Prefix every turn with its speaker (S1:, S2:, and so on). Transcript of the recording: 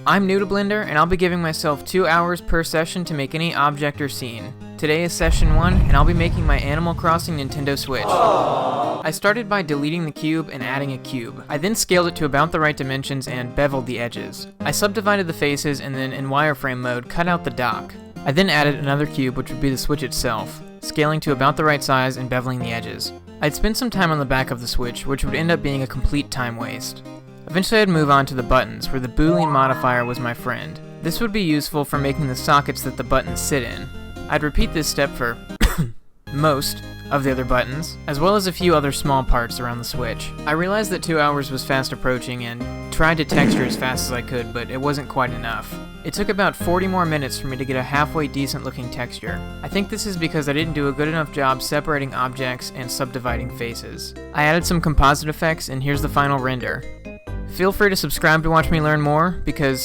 S1: I'm new to Blender, and I'll be giving myself 2 hours per session to make any object or scene. Today is session 1, and I'll be making my Animal Crossing Nintendo Switch. I started by deleting the cube and adding a cube. I then scaled it to about the right dimensions and beveled the edges. I subdivided the faces and then in wireframe mode cut out the dock. I then added another cube, which would be the Switch itself, scaling to about the right size and beveling the edges. I'd spend some time on the back of the Switch, which would end up being a complete time waste. Eventually I'd move on to the buttons, where the Boolean modifier was my friend. This would be useful for making the sockets that the buttons sit in. I'd repeat this step for most of the other buttons, as well as a few other small parts around the Switch. I realized that 2 hours was fast approaching and tried to texture as fast as I could, but it wasn't quite enough. It took about 40 more minutes for me to get a halfway decent looking texture. I think this is because I didn't do a good enough job separating objects and subdividing faces. I added some composite effects, and here's the final render. Feel free to subscribe to watch me learn more, because